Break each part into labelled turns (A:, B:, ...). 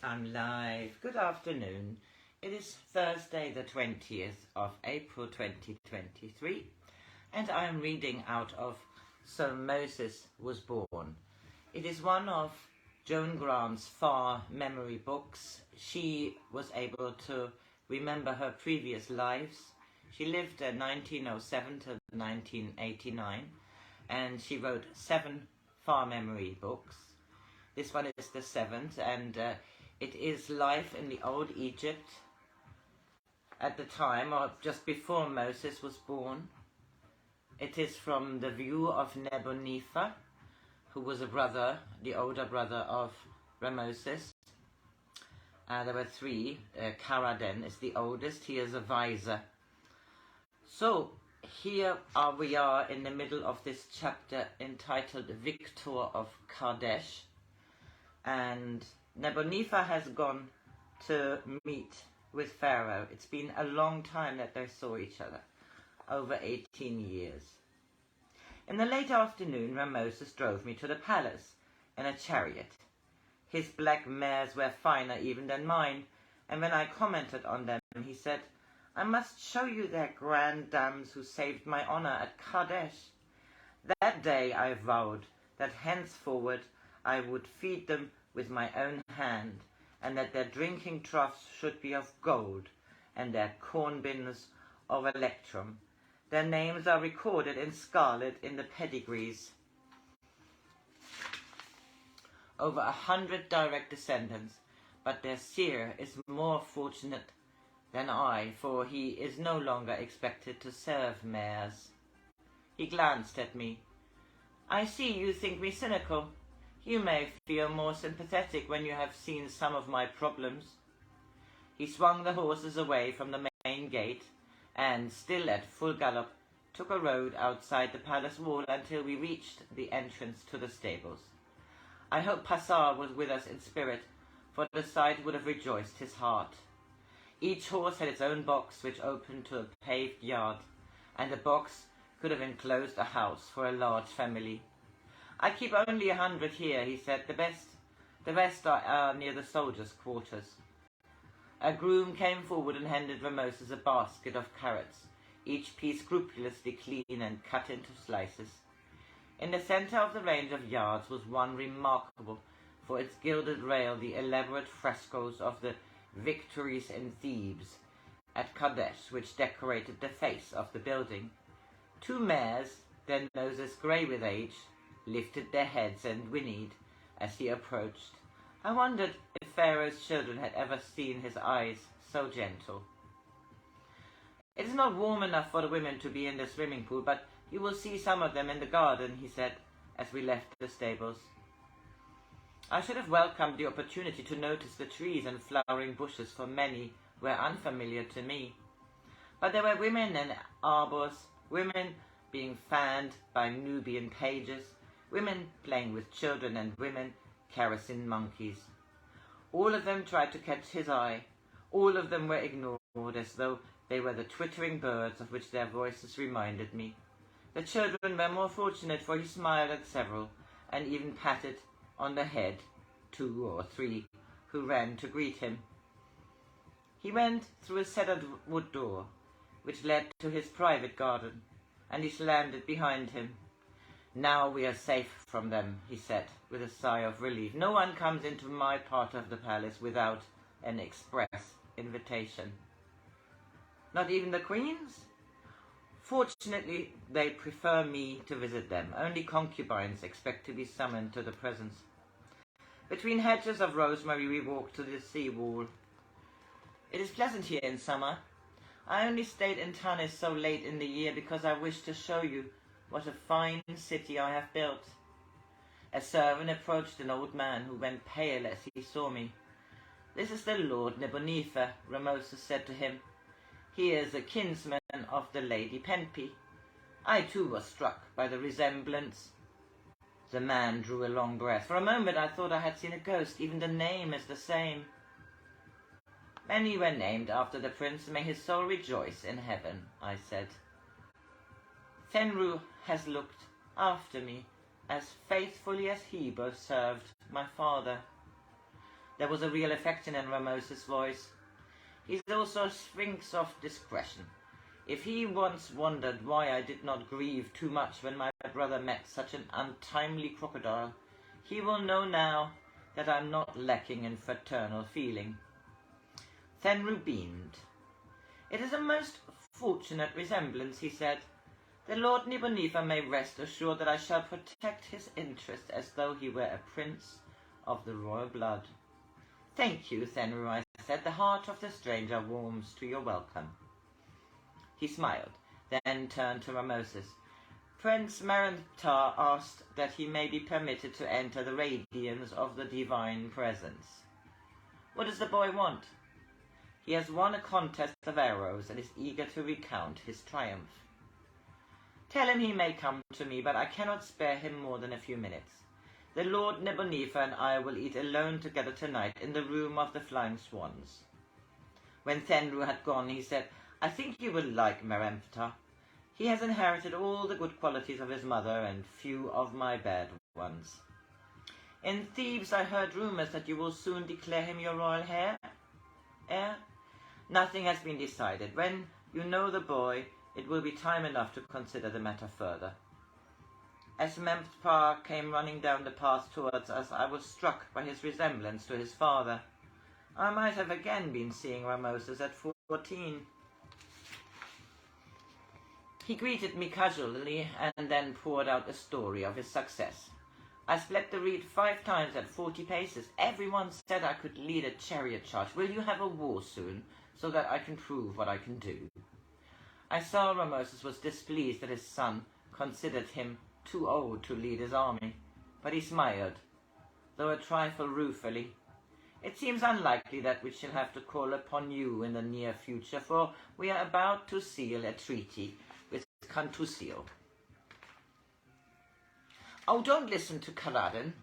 A: I'm live. Good afternoon. It is Thursday the 20th of April 2023 and I am reading out of So Moses Was Born. It is one of Joan Grant's far memory books. She was able to remember her previous lives. She lived 1907 to 1989 and she wrote 7 far memory books. This one is the 7th, and it is life in the old Egypt at the time, or just before Moses was born. It is from the view of Nebunefer, who was a brother, the older brother of Ramoses. There were 3. Karaden is the oldest. He is a vizier. So here we are in the middle of this chapter entitled Victor of Kardesh. And Nebunefer has gone to meet with Pharaoh. It's been a long time that they saw each other, over 18 years. In the late afternoon, Ramoses drove me to the palace in a chariot. His black mares were finer even than mine, and when I commented on them, he said, "I must show you their grand dams who saved my honor at Kardesh." That day I vowed that henceforward I would feed them with my own hand, and that their drinking troughs should be of gold, and their corn bins of electrum. Their names are recorded in scarlet in the pedigrees. Over 100 direct descendants, but their seer is more fortunate than I, for he is no longer expected to serve mares. He glanced at me. "I see you think me cynical. You may feel more sympathetic when you have seen some of my problems." He swung the horses away from the main gate and, still at full gallop, took a road outside the palace wall until we reached the entrance to the stables. I hope Passar was with us in spirit, for the sight would have rejoiced his heart. Each horse had its own box which opened to a paved yard, and the box could have enclosed a house for a large family. "I keep only 100 here," he said. The rest are near the soldiers' quarters." A groom came forward and handed Ramoses a basket of carrots, each piece scrupulously clean and cut into slices. In the center of the range of yards was one remarkable for its gilded rail, the elaborate frescoes of the Victories in Thebes at Kardesh, which decorated the face of the building. 2 mares, their noses grey with age, lifted their heads and whinnied as he approached. I wondered if Pharaoh's children had ever seen his eyes so gentle. "It is not warm enough for the women to be in the swimming pool, but you will see some of them in the garden," he said as we left the stables. I should have welcomed the opportunity to notice the trees and flowering bushes, for many were unfamiliar to me. But there were women in arbors, women being fanned by Nubian pages, women playing with children, and women caressing monkeys. All of them tried to catch his eye. All of them were ignored as though they were the twittering birds of which their voices reminded me. The children were more fortunate, for he smiled at several and even patted on the head 2 or 3 who ran to greet him. He went through a cedar wood door which led to his private garden, and he slammed it behind him. "Now we are safe from them," he said with a sigh of relief. "No one comes into my part of the palace without an express invitation." "Not even the queens?" "Fortunately, they prefer me to visit them. Only concubines expect to be summoned to the presence." Between hedges of rosemary we walked to the sea wall. "It is pleasant here in summer. I only stayed in Tanis so late in the year because I wished to show you what a fine city I have built." A servant approached an old man who went pale as he saw me. "This is the Lord Nebunefer," Ramoses said to him. "He is a kinsman of the Lady Penpi." I too was struck by the resemblance. The man drew a long breath. "For a moment I thought I had seen a ghost. Even the name is the same." "Many were named after the prince. May his soul rejoice in heaven," I said. "Fenru has looked after me as faithfully as he both served my father." There was a real affection in Ramos's voice. He's also a sphinx of discretion. If he once wondered why I did not grieve too much when my brother met such an untimely crocodile, he will know now that I am not lacking in fraternal feeling. Fenrir beamed. "It is a most fortunate resemblance," he said. "The Lord Nebunefer may rest assured that I shall protect his interest as though he were a prince of the royal blood." "Thank you, Fenrir," I said. "The heart of the stranger warms to your welcome." He smiled, then turned to Ramoses. "Prince Merenptah asked that he may be permitted to enter the radiance of the divine presence." "What does the boy want?" "He has won a contest of arrows and is eager to recount his triumph." "Tell him he may come to me, but I cannot spare him more than a few minutes. The Lord Nebunefer and I will eat alone together tonight in the room of the Flying Swans." When Fenrir had gone, he said, "I think you will like Merenptah. He has inherited all the good qualities of his mother and few of my bad ones. In Thebes I heard rumors that you will soon declare him your royal heir. Nothing has been decided. When you know the boy, it will be time enough to consider the matter further." As Merenptah came running down the path towards us, I was struck by his resemblance to his father. I might have again been seeing Ramoses at 14. He greeted me casually and then poured out a story of his success. "I split the reed 5 times at 40 paces. Everyone said I could lead a chariot charge. Will you have a war soon, so that I can prove what I can do?" I saw Ramoses was displeased that his son considered him too old to lead his army, but he smiled, though a trifle ruefully. "It seems unlikely that we shall have to call upon you in the near future, for we are about to seal a treaty with Kantusil." "Oh, don't listen to Kaladin,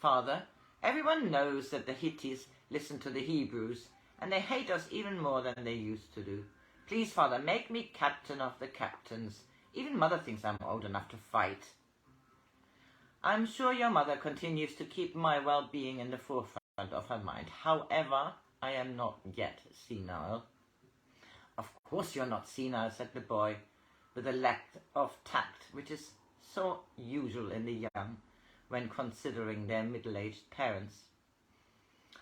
A: Father. Everyone knows that the Hittites listen to the Hebrews, and they hate us even more than they used to do. Please, Father, make me captain of the captains. Even Mother thinks I'm old enough to fight." "I'm sure your mother continues to keep my well-being in the forefront of her mind. However, I am not yet senile." "Of course you're not senile," said the boy, with a lack of tact which is so usual in the young when considering their middle-aged parents.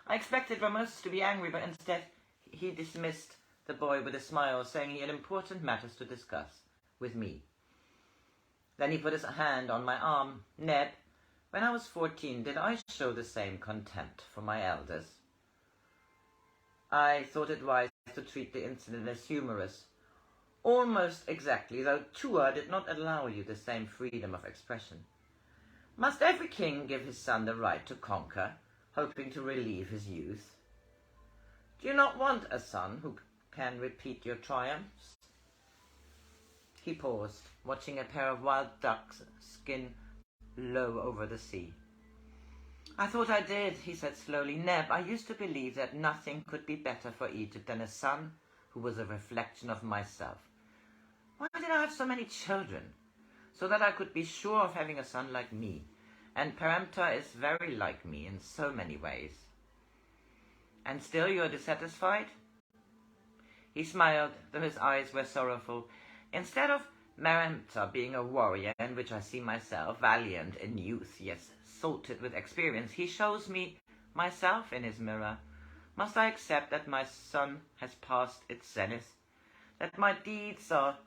A: I expected Ramoses to be angry, but instead he dismissed the boy with a smile, saying he had important matters to discuss with me. Then he put his hand on my arm. "Neb, when I was 14, did I show the same contempt for my elders?" I thought it wise to treat the incident as humorous. "Almost exactly, though Tua did not allow you the same freedom of expression. Must every king give his son the right to conquer, hoping to relieve his youth? Do you not want a son who can repeat your triumphs?" He paused, watching a pair of wild ducks skin low over the sea. "I thought I did," he said slowly. "Neb, I used to believe that nothing could be better for Egypt than a son who was a reflection of myself. Why did I have so many children? So that I could be sure of having a son like me. And Merenptah is very like me in so many ways." "And still you are dissatisfied?" He smiled, though his eyes were sorrowful. "Instead of Merenptah being a warrior, in which I see myself, valiant in youth, yes, salted with experience, he shows me myself in his mirror. Must I accept that my son has passed its zenith? That my deeds are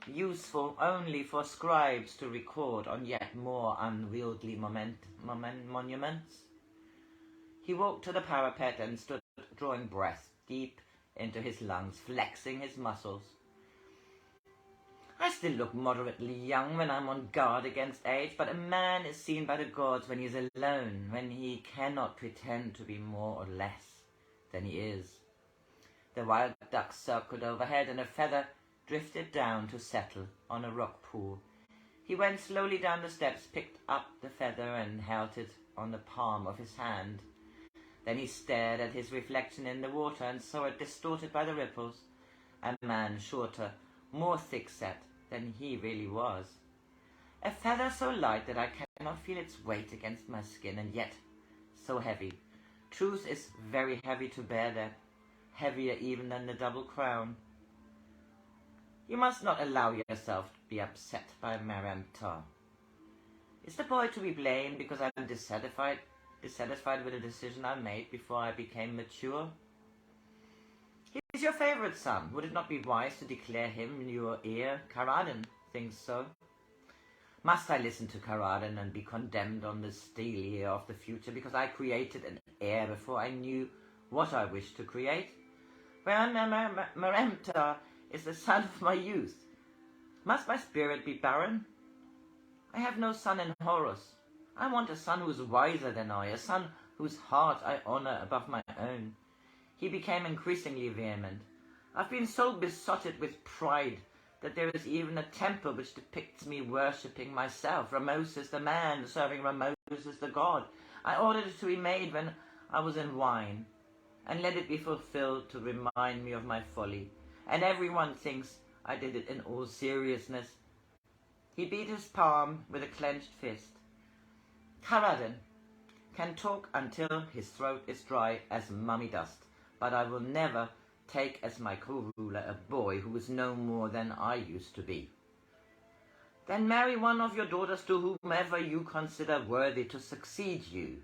A: useful only for scribes to record on yet more unwieldy monuments?" He walked to the parapet and stood drawing breath deep into his lungs, flexing his muscles. "I still look moderately young when I'm on guard against age, but a man is seen by the gods when he is alone, when he cannot pretend to be more or less than he is." The wild duck circled overhead, and a feather drifted down to settle on a rock pool. He went slowly down the steps, picked up the feather, and held it on the palm of his hand. Then he stared at his reflection in the water and saw it distorted by the ripples. A man shorter, more thick-set than he really was. A feather so light that I cannot feel its weight against my skin, and yet so heavy. Truth is very heavy to bear that, heavier even than the double crown. You must not allow yourself to be upset by Meremptar. Is the boy to be blamed because I'm dissatisfied with the decision I made before I became mature? He's your favorite son. Would it not be wise to declare him your heir? Karaden thinks so. Must I listen to Karaden and be condemned on the steel ear of the future because I created an heir before I knew what I wished to create? Well, Meremptar is the son of my youth. Must my spirit be barren? I have no son in Horus. I want a son who is wiser than I, a son whose heart I honor above my own. He became increasingly vehement. I've been so besotted with pride that there is even a temple which depicts me worshipping myself, Ramoses the man serving Ramoses the god. I ordered it to be made when I was in wine, and let it be fulfilled to remind me of my folly. And everyone thinks I did it in all seriousness. He beat his palm with a clenched fist. Karaden can talk until his throat is dry as mummy dust, but I will never take as my co-ruler a boy who is no more than I used to be. Then marry one of your daughters to whomever you consider worthy to succeed you.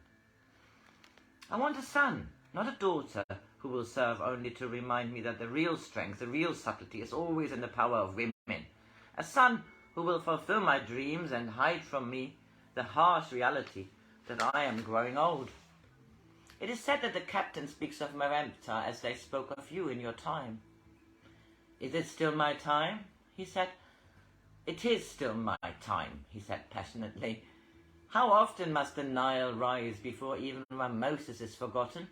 A: I want a son, not a daughter, who will serve only to remind me that the real strength, the real subtlety is always in the power of women. A son who will fulfill my dreams and hide from me the harsh reality that I am growing old. It is said that the captain speaks of Meremptar as they spoke of you in your time. Is it still my time? He said. It is still my time, he said passionately. How often must the Nile rise before even Ramoses is forgotten?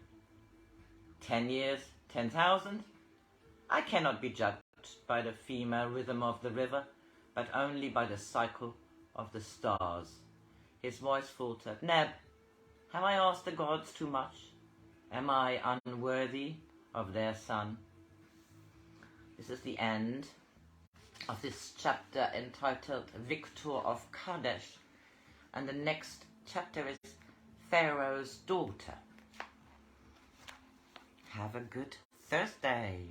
A: 10 years, 10,000? I cannot be judged by the female rhythm of the river, but only by the cycle of the stars. His voice faltered. Neb, have I asked the gods too much? Am I unworthy of their son? This is the end of this chapter entitled Victor of Kardesh. And the next chapter is Pharaoh's daughter. Have a good Thursday.